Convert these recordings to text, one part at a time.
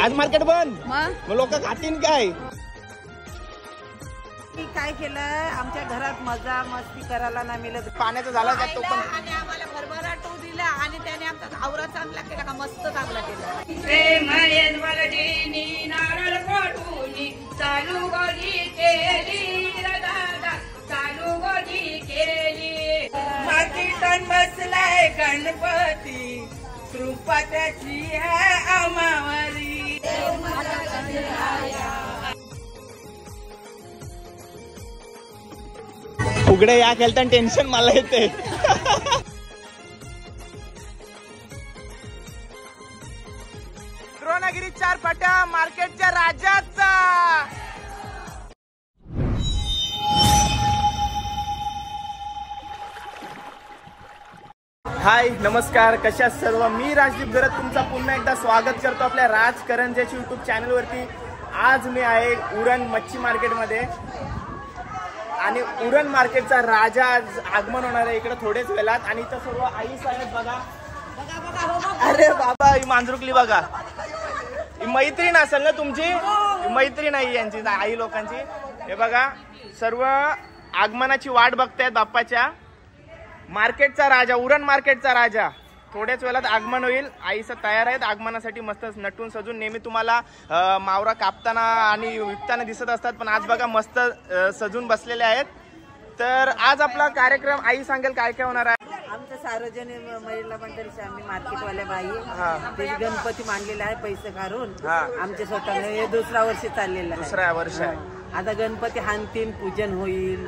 आज मार्केट बंद, मग लोक खातील काय? काय केलं, आमच्या घरात मजा मस्ती करायला नाही मिळत. पाण्याचा झाला का तो पण, आणि आम्हाला भरभराट दिला आणि त्याने आमचा आवरा चांगला केला का, मस्त चांगला केला. नारळ फोडूनी चालू गोजी केली दादा, चालू गोजी केली. मातीतून बसलाय गणपती, कृपा त्याची है आमावरी. फुगडे या खेळताना टेन्शन मला येते. द्रोणागिरी 4 फाट्या मार्केटच्या राजाचा. हाय नमस्कार, कशा सर्व. मी राजदीप गरत तुमचा पुन्हा एकदा स्वागत करतो आपल्या राजकरंजेच्या युट्यूब चॅनलवरती. आज मी आहे उरण मच्छी मार्केटमध्ये आणि उरण मार्केटचा राजा आज आगमन होणार आहे इकडे थोडेच वेळात. आणि इथं सर्व आईस आहेत बघा. अरे बाबा, ही मांजरुकली बघा. ही मैत्रीण असेल ना तुमची? मैत्रीण आहे यांची, आई लोकांची. हे बघा, सर्व आगमनाची वाट बघतायत बाप्पाच्या. मार्केटचा राजा, उरण मार्केटचा राजा थोड्याच वेळात आगमन होईल. आईस तयार आहेत आगमनासाठी, मस्त नटून सजून. नेहमी तुम्हाला मावरा कापताना आणि विकताना दिसत असतात, पण आज बघा मस्त सजून बसलेले आहेत. तर आज आपला कार्यक्रम आई सांगेल काय काय होणार आहे. आमचं सार्वजनिक महिला मंडळाचे आम्ही मार्केटवाल्या बाई ते गणपती मांडलेला आहे पैसे काढून. आमचे स्वतः हे दुसरा वर्ष चाललेलं आहे. दुसरा वर्ष आहे. आता गणपती हानतीन, पूजन होईल.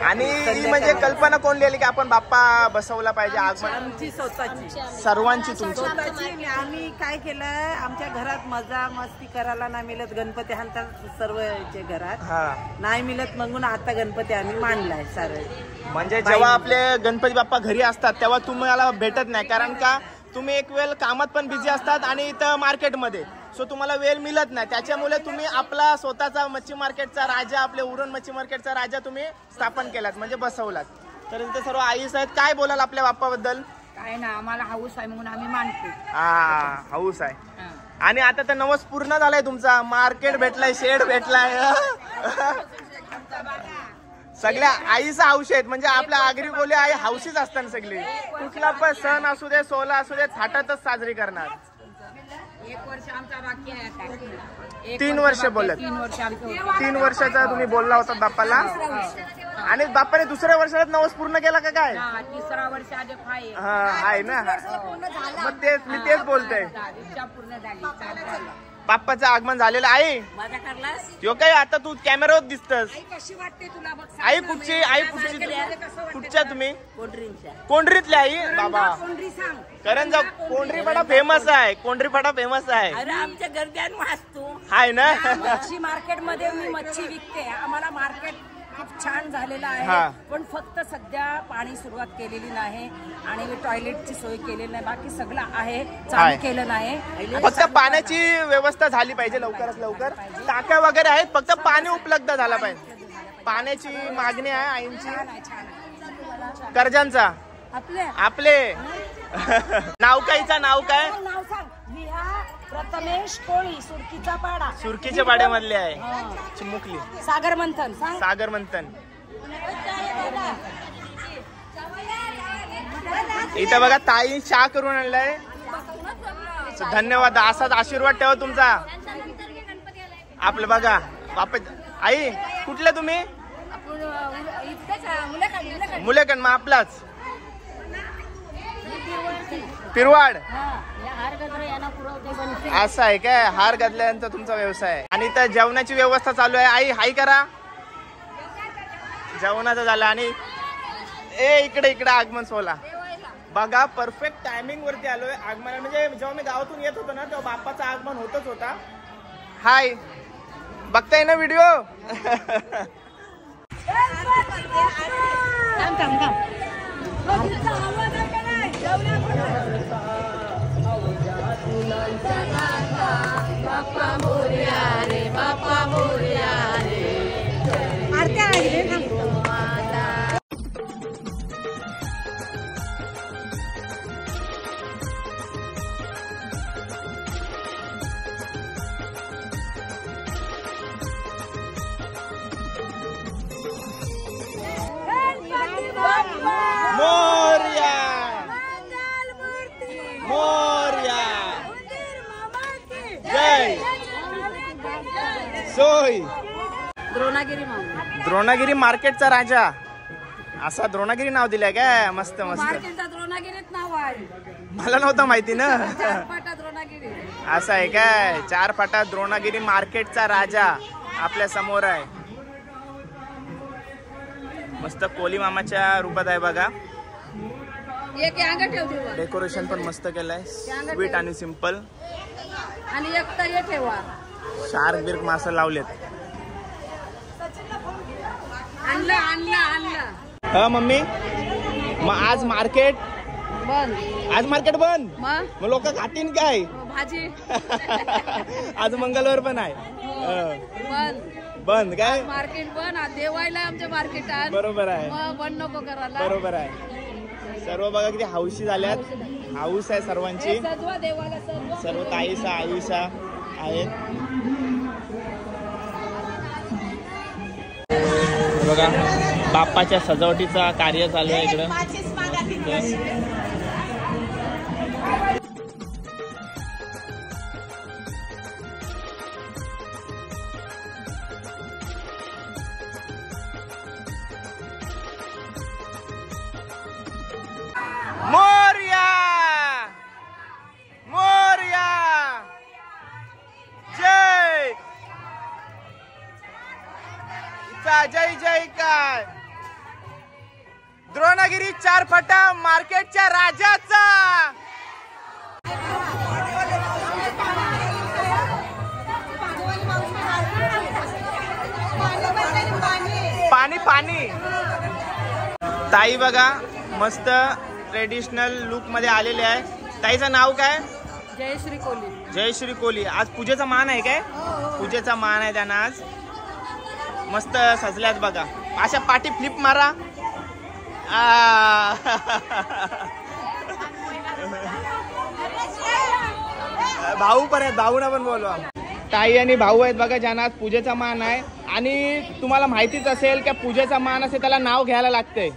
आणि म्हणजे कल्पना कोण लिहिली की आपण बाप्पा बसवला पाहिजे? आगमन आमची स्वतःची, सर्वांची तुमची स्वतःची. आम्ही काय केलं, आमच्या घरात मजा मस्ती करायला नाही मिळत. गणपती हाणतात सर्वच्या घरात नाही मिळत, म्हणून आता गणपती आम्ही मांडलाय सारे. म्हणजे जेव्हा आपले गणपती बाप्पा घरी असतात तेव्हा तुम्हाला भेटत नाही, कारण का तुम्ही एक वेळ कामात पण बिझी असतात आणि इथं मार्केटमध्ये, सो तुम्हाला वेळ मिळत नाही. त्याच्यामुळे तुम्ही आपला स्वतःचा मच्छी मार्केटचा राजा, आपले उरण मच्छी मार्केटचा राजा तुम्ही स्थापन केलात, म्हणजे बसवलात. तर इथे सर्व आईस आहेत. काय बोलाल आपल्या बाप्पाबद्दल? काय ना, आम्हाला हाऊस आहे म्हणून आम्ही मानतो. हाऊस आहे. आणि आता तर नवस पूर्ण झालाय तुमचा. मार्केट भेटलाय, शेड भेटलाय. सगळ्या आईचा हाऊस आहेत. म्हणजे आपल्या आगरी बोले आई हाऊसीच असतात सगळी. कुठला पण सण असू दे, सोहळा असू दे, थाटातच साजरी करणार. 1 वर्ष आमचा बाकी आहे. 3 वर्ष बोलत. 3 वर्षाचा तुम्ही बोलला होता बाप्पाला. आणि बाप्पाने दुसऱ्या वर्षात नवस पूर्ण केला का काय? 3रा वर्ष आहे ना. मग तेच मी तेच बोलतोय. बाप्पाचं आगमन झालेलं आहे. यो काय आता तू कॅमेरावर दिसतस. आई कुठची? आई कुठची? कुठच्या तुम्ही? कोंढरीतल्या आई? बाबा कारण जा कोंढरी फाटा फेमस आहे. कोंढरी फाटा फेमस आहे. आमच्या गर्द्यान वाचतो आहे ना. मच्छी मार्केट मध्ये मी मच्छी विकते. आम्हाला मार्केट खूप छान झालेलं आहे, पण फक्त सध्या पाणी सुरुवात केलेली नाही आणि टॉयलेटची सोय केलेली नाही. बाकी सगळं आहे, चालू केलं नाही. फक्त पाण्याची व्यवस्था झाली पाहिजे लवकरात लवकर. टाक्या वगैरे आहेत, फक्त पाणी उपलब्ध झाला पाहिजे. पाण्याची मागणी आहे आईंची. कर्जांचा आपले नाव कायचा? नाव काय? प्रथमेश कोळी, सुरकीचा पाडा. सुरकीच्या पाड्यामधले आहे. चिमुकली सागर मंथन. सागर मंथन. इथं बघा ताई चहा करून आणलाय. धन्यवाद. असाच आशीर्वाद ठेवा तुमचा. आपलं बघा बाप. आई कुठले तुम्ही? मुलेकंड. मग आपलाच पिरवाड. असं आहे काय? हार घातल्यानंतर तुमचा व्यवसाय आहे. आणि तर जेवणाची व्यवस्था चालू आहे. आई हाय करा. जेवणाचं झालं. आणि इकडे आगमन सोहळा बघा. परफेक्ट टायमिंग वरती आलोय. आगमन म्हणजे जेव्हा मी गावातून येत होतो ना तेव्हा बाप्पाचं आगमन होतच होता. हाय, बघताय ना व्हिडिओ? बाप्पा मोरया रे, बाप्पा मोरया रे. आरत्या लागले ना. सोय. द्रोणागिरी माऊली. द्रोणागिरी मार्केटचा राजा, असा द्रोणागिरी नाव दिलंय काय? मस्त मस्त. मार्केटचा द्रोणागिरीत नाव आहे. मला नव्हतं माहिती ना. द्रोणागिरी असं आहे काय? 4 फाटा द्रोणागिरी मार्केटचा राजा आपल्या समोर आहे. मस्त कोली मामाच्या रूपात आहे बघा. एक यांगा ठेव. डेकोरेशन पण मस्त केलंय, स्वीट आणि सिंपल. आणि एक तर ठेवा. शार्क बिर्क मासे लावलेत. आणलं आणलं आणलं. हा मम्मी, मग आज मार्केट बंद. आज मार्केट बंद. मग लोक खातीन काय? भाजी. आज मंगळवार पण आहे. बंद बंद काय? मार्केट बंद. देवायला आमच्या मार्केटात. बरोबर आहे. मग बंद नको करायला. बरोबर आहे. सर्व बघा किती हौशी झाल्यात. हाऊस आहे सर्वांची. सजवा देवाला सजवा. सर्व ताईसा आयुषा आहेत बघा. बाप्पाच्या सजावटीचा कार्य चालू आहे इकडं. मोरया मोरया जय जय जय काय? द्रोणागिरी 4 फाटा मार्केटच्या राजाचा. पाणी पाणी. ताई बघा मस्त ट्रेडिशनल लुक मध्ये आलेले आहे. ताईचं नाव काय? जयश्री कोली. जयश्री कोली. आज पूजेचा मान आहे काय? पूजेचा मान आहे त्यांना आज. मस्त सजल्यात बघा. अशा पाठी फ्लिप मारा. भाऊ पण आहेत, भाऊना पण बोलवा. ताई आणि भाऊ आहेत बघा ज्यांना आज पूजेचा मान आहे. आणि तुम्हाला माहितीच असेल की पूजेचा मान असेल त्याला नाव घ्यायला लागतंय.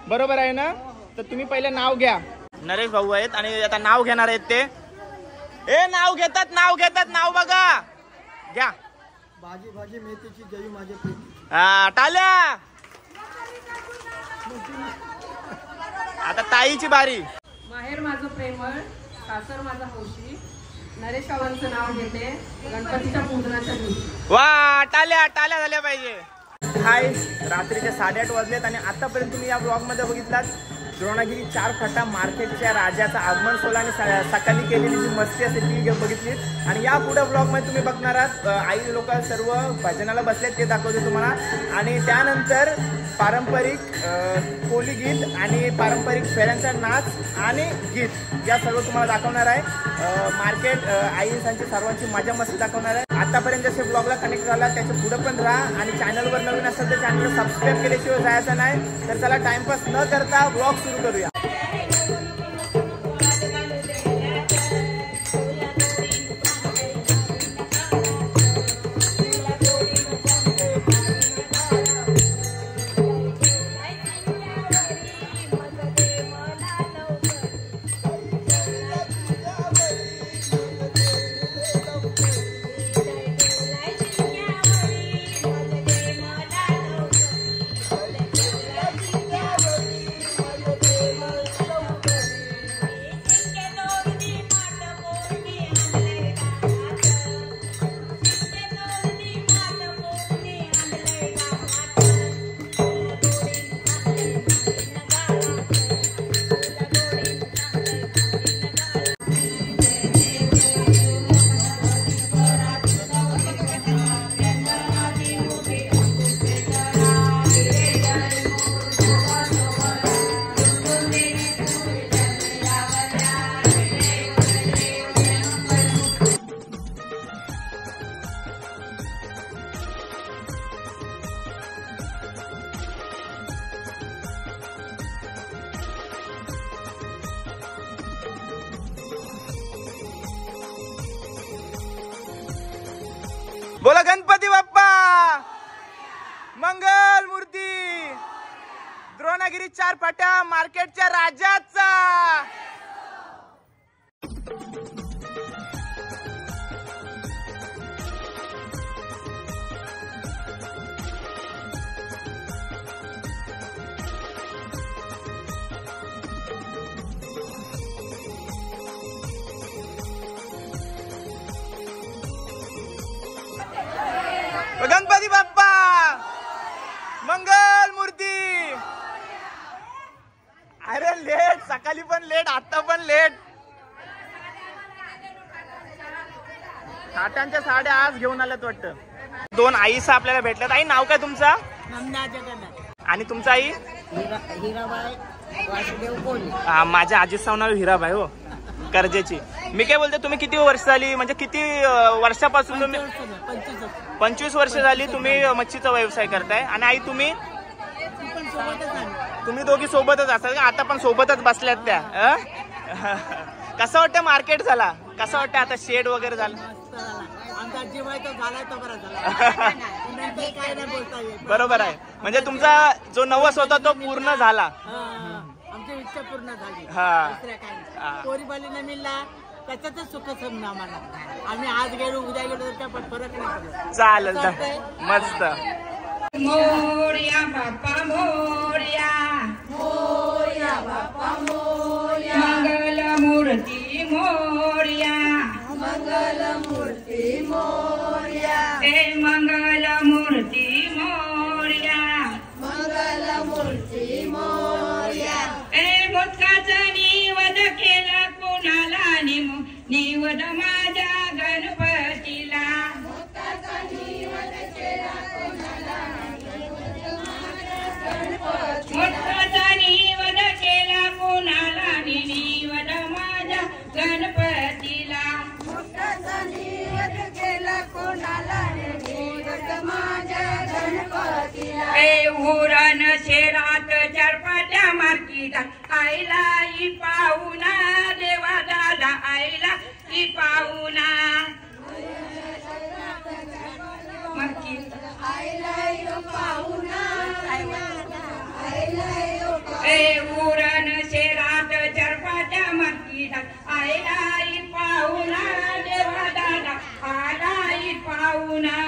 बरोबर आहे ना? तर तुम्ही पहिले नाव घ्या. नरेश भाऊ आहेत आणि आता नाव घेणार आहेत ते. नाव घेतात नाव घेतात. नाव बघा घ्या. भाजी भाजी मेथीची जयू माझे प्रेमी. टाल्या. आता ताईची बारी. माहेर माझं प्रेमळ, सासर माझा हौशी. नरेश बाबांचं नाव घेते गणपतीच्या पूजनाच्या दिवशी. वा टाल्या टाल्या झाल्या पाहिजे. हाय, रात्रीचे 8:30 वाजलेत आणि आतापर्यंत तुम्ही या ब्लॉग मध्ये बघितलात द्रोणागिरी 4 फाटा मार्केटच्या राजाचं आगमन सोहळा आणि सकाळी केलेली जी मस्ती असेल ती बघितली. आणि या पुढे ब्लॉग मध्ये तुम्ही बघणार आहात आई लोक सर्व भजनाला बसलेत ते दाखवते तुम्हाला. आणि त्यानंतर पारंपरिक कोली गीत आणि पारंपरिक फेऱ्यांचा नाच आणि गीत या सर्व तुम्हाला दाखवणार आहे. मार्केट आईंची सर्वांची मजा मस्ती दाखवणार आहे. आतापर्यंत जसे ब्लॉगला कनेक्ट झाला त्याच्या पुढे पण राहा. आणि चॅनलवर नवीन असेल तर चॅनलला सबस्क्राईब केल्याशिवाय जायचं नाही. तर चला टाइमपास न करता ब्लॉग सुरू करूया. बोला गणपती बाप्पा मंगल मूर्ती. द्रोणागिरी 4 फाटा मार्केटच्या राजाचा. हातांच्या साड्या आज घेऊन आल्यात वाटतं. 2 आईसा आपल्याला भेटल्यात. आई नाव काय तुमचा? आणि तुमचा आई? हिराबाई वासुदेव कोल्हे. हा, माझ्या आजीचं नाव हिराबाई हो, कर्जेची. मी काय बोलते, तुम्ही किती वर्ष झाली, म्हणजे किती वर्षापासून तुम्ही? 25 वर्ष झाली तुम्ही मच्छीचा व्यवसाय करताय. आणि आई तुम्ही दोघी सोबतच असाल का? आता पण सोबतच बसल्यात त्या. कसं वाटतं मार्केट झाला? कसं वाटतं आता शेड वगैरे झालं? बरोबर आहे. म्हणजे तुमचा जो नवस होता तो पूर्ण झाला. आमची इच्छा पूर्ण झाली. हा, पोरीबाली न मिळला त्याच्यातच सुख समजा आम्हाला. आम्ही आज गेलो उद्या गेलो तर त्या फरक नाही. चालेल मस्त. मोरया बाप्पा मोरया, मोरया बाप्पा मोरया, मंगल मूर्ती मोरया, मंगल मूर्ती मोरया, हे मंगल मूर्ती मोरया, मंगल मूर्ती मोरया. हे मोदकाचा निवद केला कोणाला, निवद माझ्या गणपतीला. मोदकाचा निवद केला कोणाला, मोदकाचा निवद केला कोणाला, निवद माझ्या गणपतीला. मोदकाचा निवद केला कोणाला, निवद माझ्या गणपतीला. हे उरण शेरात चरपाट्या मार्कीटात आईला ही पाहुणा, देवा दादा आईला ही पाहुणा. ए उरण शेरात चरपाट्या मार्कीटात आईला ही पाहुणा, देवा दादा आला ही पाहुणा.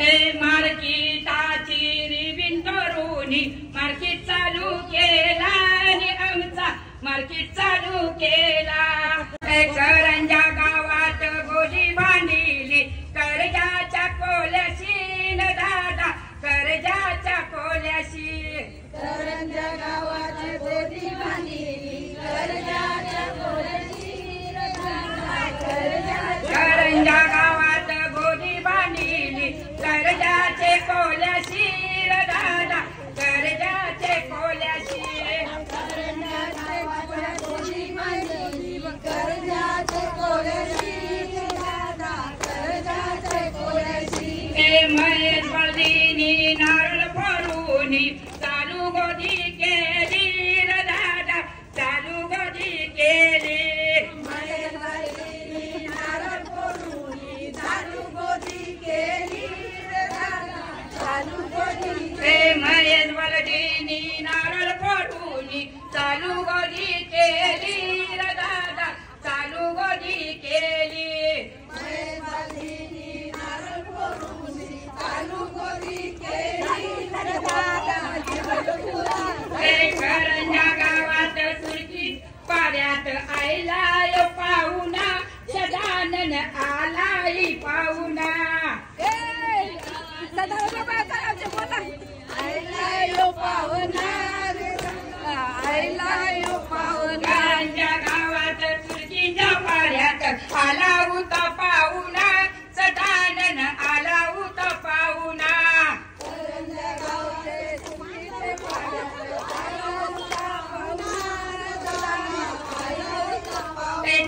ए मार्कीटाची रिबीन तरुणी मार्केट चालू केला, आणि आमचा मार्केट चालू केला. करंजा गावात गोदी बांधिली, कर्जाच्या कोल्याशी न दादा, कर्जाच्या कोल्याशी. करंजा गावात गोदी बांधिली, कर्जाच्या कोल्याशी न दादा, करंजा गावात गोदी बांधिली, कर्जाचे कोल्याशी न दादा, कर्जाचे कोल्याशी. महेश बळदीनी नारळ फोडूनी चालू गोदी केली र दादा, चालू गोदी केली. महेश बळदीनी नारळ फोडूनी चालू गोदी केली र दादा, चालू गोदी. महेश बळदीनी नारळ फोडूनी चालू गोदी केली र दादा, चालू गोदी केली. करंजा गावात तुळशी पाड्यात आयला पाहुणा, सदानन आलाई पाहुणा. आयला पाहुणा, आयला पाहुणा. करंजा गावात तुळशीच्या पाड्यात आला होता पाहुणा, सदानन आला होता पाहुणा.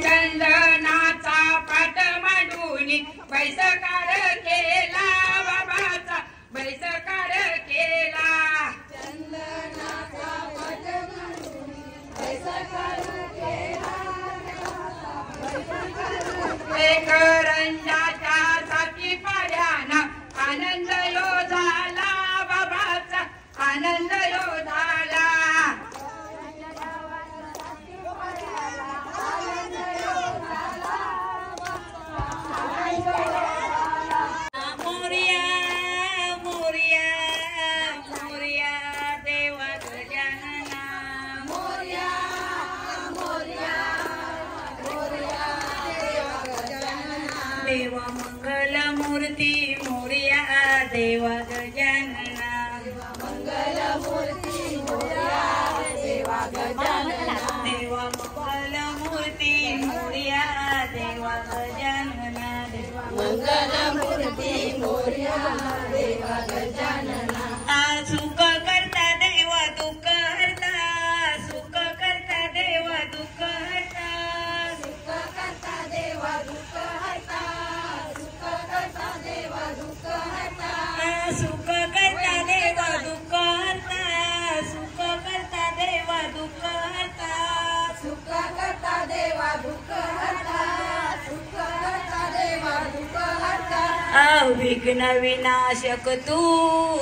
चंदनाचा पाट मांडून बैसकार केला, बाबाचा बैसकार केला. चंदनाचा पाट मांडून बैसकार केला. विघ्न विनाशक तू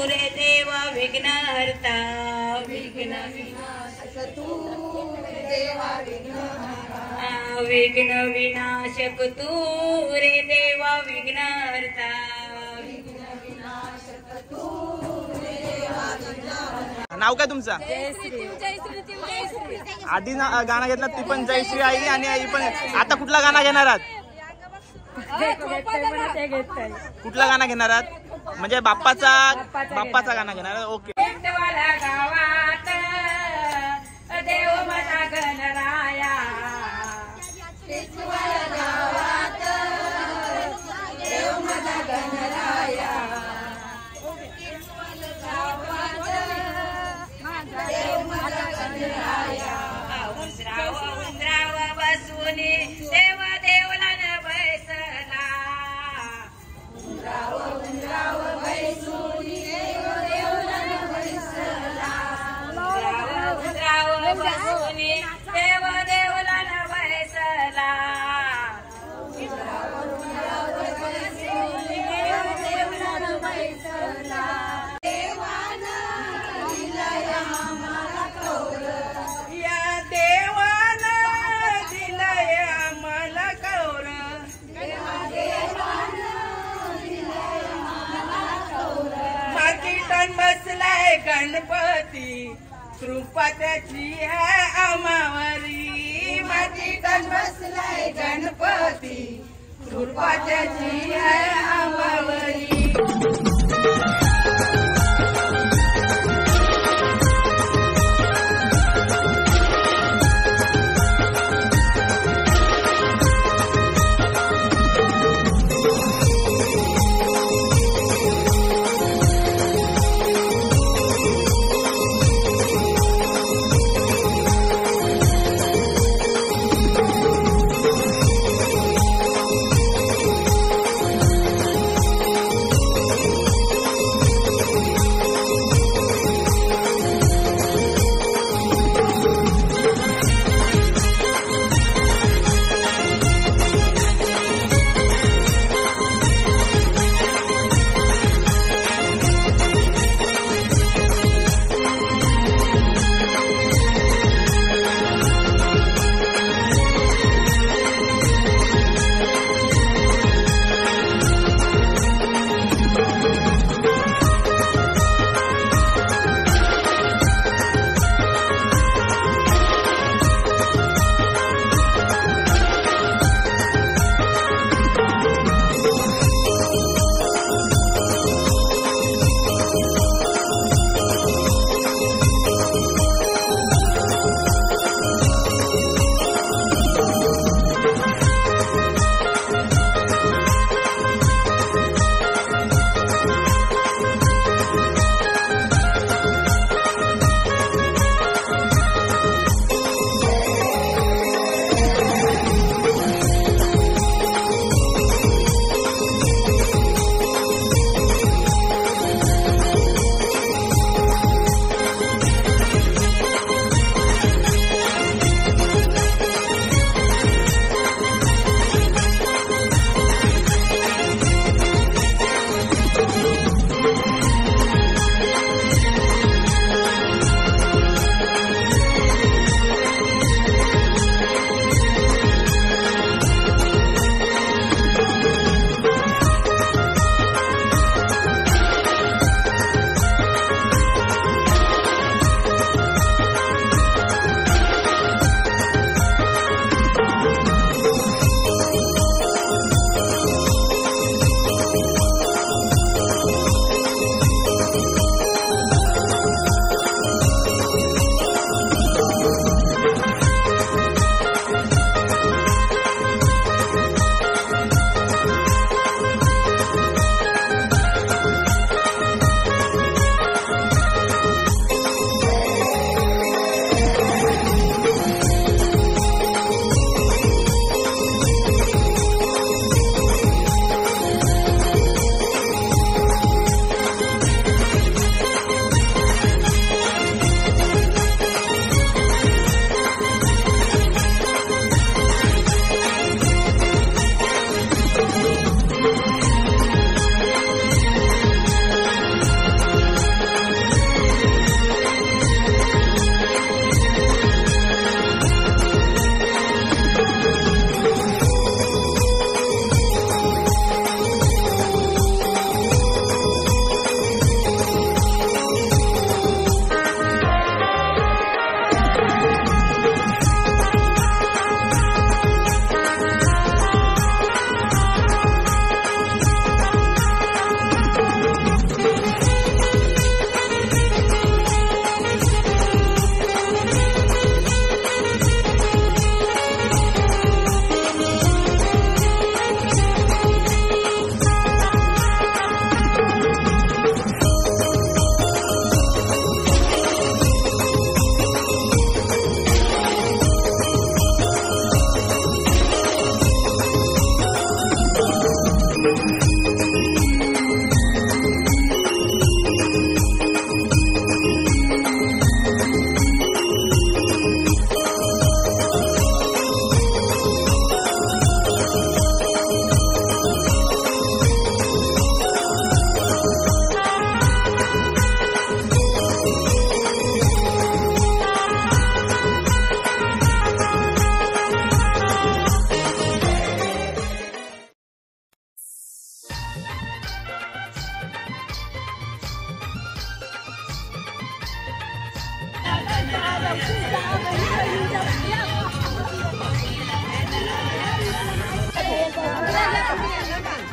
रे देवा विघ्नहर्ता विघ्न विनाशक तू देवा विघ्नहर्ता विघ्न विनाशक तू रे देवा विघ्नहर्ता विघ्न विनाशक तू रे देवा विघ्नहर्ता. नाव काय तुमचं? आधी गाणं घेतलं ती पण जयश्री आई आणि आई पण. आता कुठला गाणं घेणार आहात? कुठला गाणं घेणार आहात? म्हणजे बाप्पाचा गाणं घेणार आहात. ओके. गावात देव माझा गणराया गावात देव माझा गणराया उंदराव बसून देव देवला न बैसला उंदराव बैसून देव देवला न बैसला उंदराव बसून देव देवला न बैसला बसलाय गणपती कृपा त्याची है आमावरी माझी तन बसलाय गणपती कृपा त्याची है आमावरी.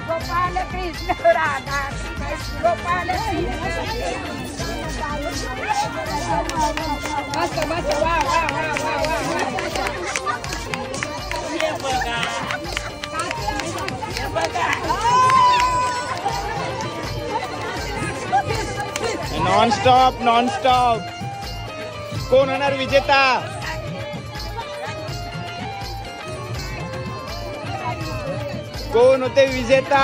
गोपाल कृष्ण राधा गोपाल नॉन स्टॉप कोण होणार विजेता? कोण होते विजेता?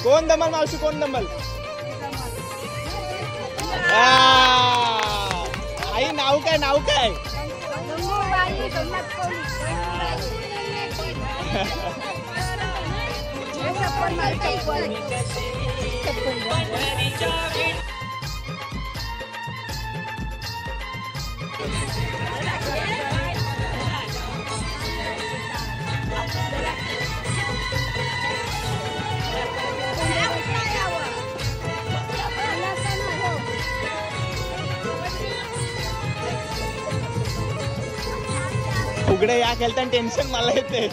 कोण दमल मावशी? कोण दमल? आई नाव काय? नाव काय? फुगडे या खेळताना टेन्शन मला येते.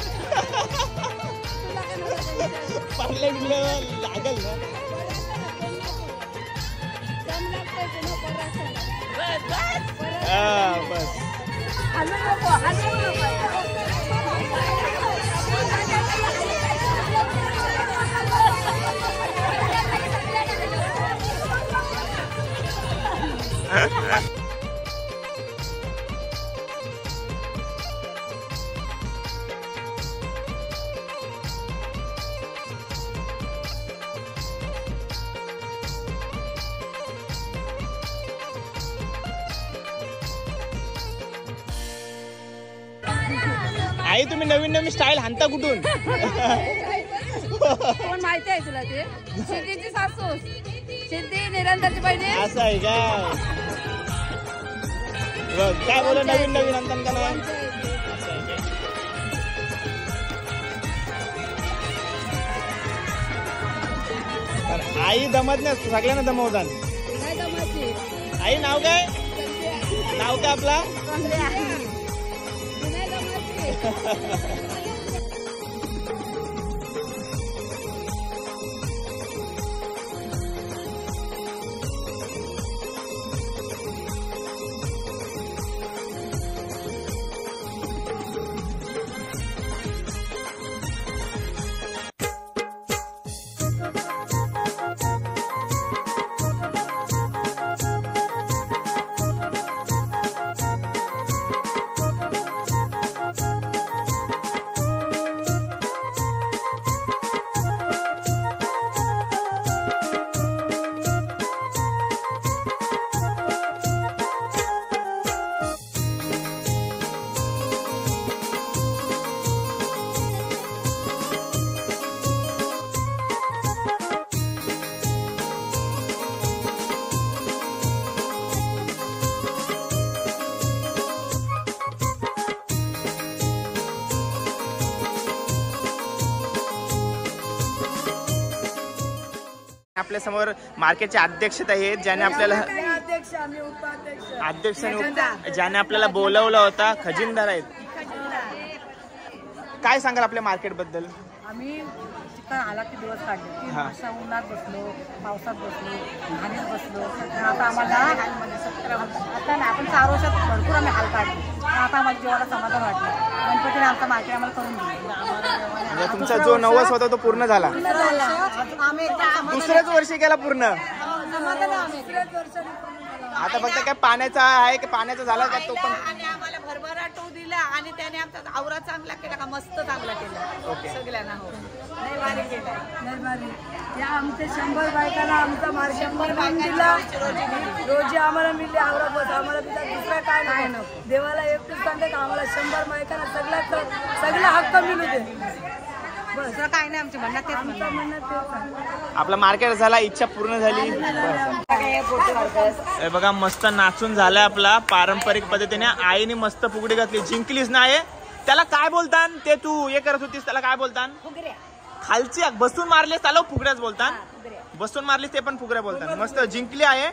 पडले लागल ना. बस आई तुम्ही नवीन स्टाईल हाणता कुठून? कोण माहिती आहे तुला? ते सिद्धीची सासू, सिद्धी निरंतरची बहिणी. असं आहे का? काय बोल नवीन आणतात का नाही? आई दमत नाही, सगळ्यांना दमवतात. आई नाव काय? नाव काय आपला? आपल्या समोर मार्केटचे अध्यक्ष आहेत, ज्याने आपल्याला अध्यक्ष ज्याने आपल्याला बोलवलं होता, खजिनदार आहेत. काय सांगाल आपल्या मार्केट बद्दल? आम्ही चिकन आला की दिवस काढले, 3 वर्ष उन्हात बसलो, पावसात बसलो, घाणीत बसलो. आता आम्हाला आता ना आपण 4 वर्षात भरपूर आम्ही हाल काढले. आता आम्हाला जीवाला समाधान वाटलं. गणपतीने आमचा मार्केट आम्हाला करून दिली. तुमचा जो नवस होता तो पूर्ण झाला. दुसऱ्याच वर्षी गेला पूर्ण. आता फक्त काय पाण्याचा आहे की पाण्याचा झाला का तो पण? आम्हाला भरभराट दिला आणि त्याने आमचा आवरा चांगला केला का, मस्त चांगला केला सगळ्यांना. हो नाही भारी केला, नाही भारी. या आमच्या 100 बायकांना आमचा मार्केट 100 बायका दिला. रोजी आम्हाला मिळते आवरा बस. आम्हाला दुसरा काय नाही ना. देवाला एकच सांगते का आम्हाला 100 बायकांना सगळा हक्क मिळू दे. बस काय नाही आमच्या म्हणण्यात तेच. आपला मार्केट झाला, इच्छा पूर्ण झाली. बघा मस्त नाचून झालाय आपला पारंपरिक पद्धतीने. आईने मस्त फुगडी घातली. जिंकलीस ना आहे त्याला काय बोलतात? ते तू हे करत होतीस त्याला काय बोलतात? खालची बसून मारलीस त्याला फुगड्याच बोलतात. बसून मारलीस ते पण फुगड्या बोलतात. मस्त जिंकली आहे.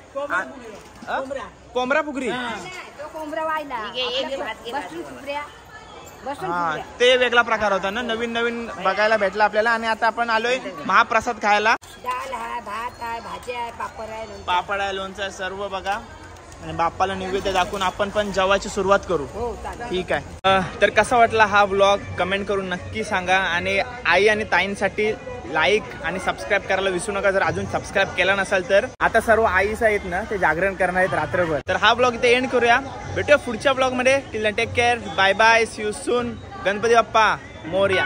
कोंबरा फुगरी तो कोंबडा वाहिला बसून फुगऱ्या बसून हा ते वेगळा प्रकार होता ना, नवीन नवीन बघायला भेटला आपल्याला. आणि आता आपण आलोय महाप्रसाद खायला. डाळ आहे, भात आहे, भाजी आहे, पापड आहे, लोणचं. पापड आहे, लोणचं आहे, सर्व बघा. आणि बाप्पाला नैवेद्य दाखवून आपण पण जेवायची सुरुवात करू. हो चालेल. ठीक आहे. तर कसा वाटला हा व्लॉग कमेंट करून नक्की सांगा. आणि आई आणि ताईंसाठी लाईक आणि सबस्क्राईब करायला विसरू नका, जर अजून सबस्क्राईब केला नसेल तर. आता सर्व आईस आहेत ना, ते जागरण करणार आहेत रात्रभर. तर हा ब्लॉग इथे एंड करूया. भेटूया पुढच्या ब्लॉग मध्ये. Till take care, bye bye, see you soon. Ganpati Bappa Morya.